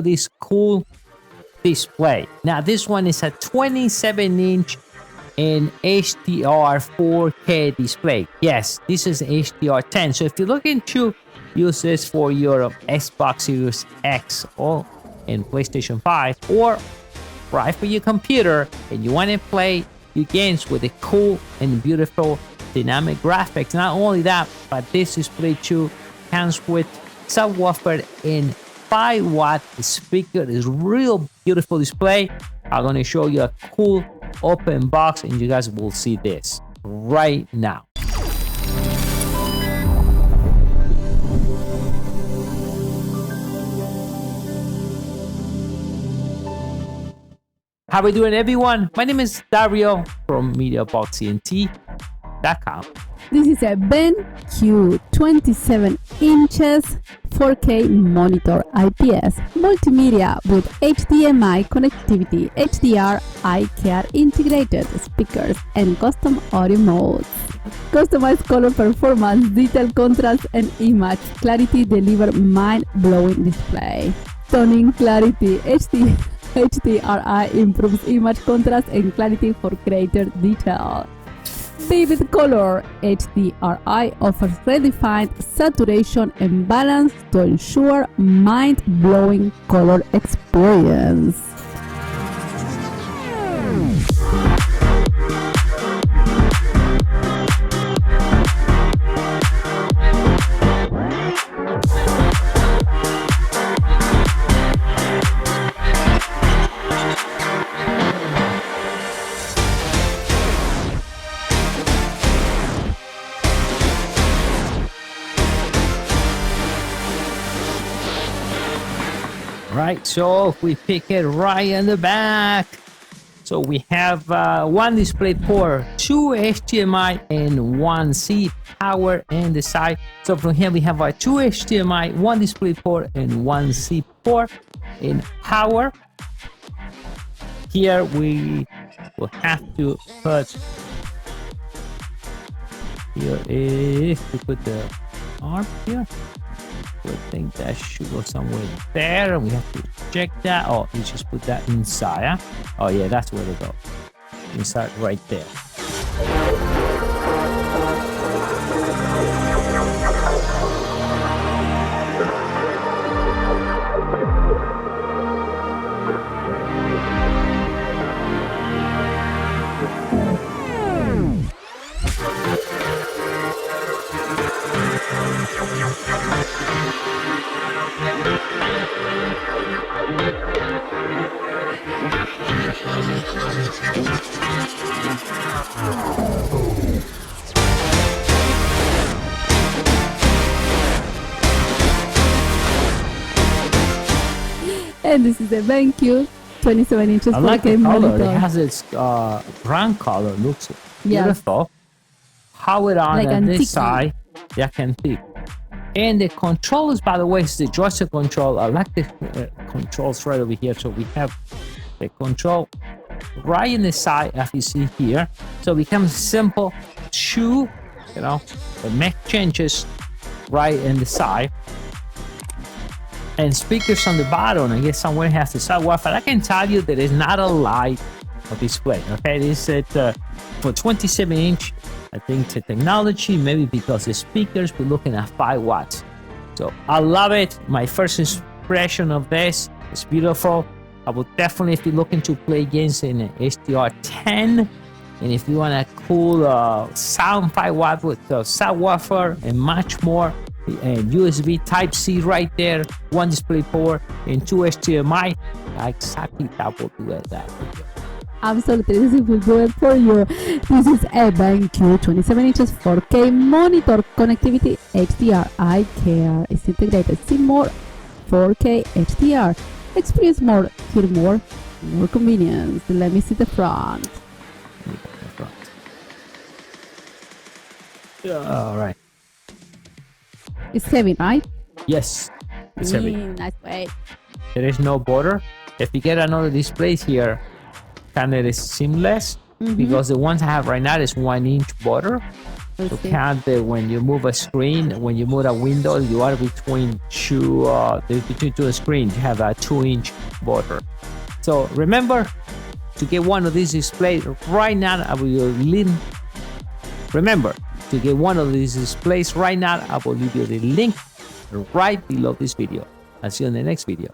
this cool display. Now this one is a 27-inch in HDR 4K display. Yes, this is HDR 10. So if you're looking to use this for your Xbox Series X or in PlayStation 5, or right for your computer, and you want to play your games with a cool and beautiful dynamic graphics, not only that, but this display too comes with subwoofer and 5-watt speaker. Is real beautiful display. I'm going to show you a cool open box, and you guys will see this right now. How are we doing, everyone? My name is Dario from mediaboxentlab.com. This is a BenQ 27 inches 4K monitor IPS multimedia with HDMI connectivity, HDR eye care integrated speakers, and custom audio modes. Customized color performance, detail contrast, and image clarity deliver mind-blowing display. Stunning clarity, HDRI improves image contrast and clarity for greater detail. Vivid color, HDRI offers redefined saturation and balance to ensure mind-blowing color experience. Right, so we pick it right in the back. So we have one display port, 2 HDMI, and 1 C power in the side. So from here we have 2 HDMI, 1 display port, and 1 C port in power. Here we will have to put, here is to put the arm here. I think that should go somewhere there, and we have to check that. Oh, you just put that inside, huh? Oh yeah, that's where to go. Inside right there. And this is the BenQ 27 inches. I like the 4K color. monitor. It has its brown color. Looks beautiful. Power on Like this antique. side. Yeah, can be. And the controls, by the way, is the joystick control. I like the controls right over here. So we have the control right in the side, as you see here. So it becomes simple to, make changes right in the side. And speakers on the bottom. I guess somewhere has the subwoofer. I can tell you that it's not a light display. Okay, this is for 27 inch. I think the technology, maybe because the speakers, we're looking at 5 watts. So I love it. My first impression of this is beautiful. I would definitely, if you're looking to play games in HDR 10, and if you want a cool sound 5 watt with the subwoofer and much more, and USB Type-C right there, 1 display port, and 2 HDMI, exactly that will do it. Absolutely, this will do it for you. This is a BenQ 27 inches 4K monitor connectivity, HDR eye care is integrated. See more 4K HDR. Experience more, hear more convenience. Let me see the front. All right. It's heavy, right? Yes, it's heavy. Nice way. There is no border. If you get another display here, kind of is seamless, because the ones I have right now is 1 inch border. So count that when you move a screen, when you move a window, you are between two screens. You have a 2-inch border. So remember to get one of these displays right now. I will leave. Remember to get one of these displays right now. I will leave you the link right below this video. I'll see you in the next video.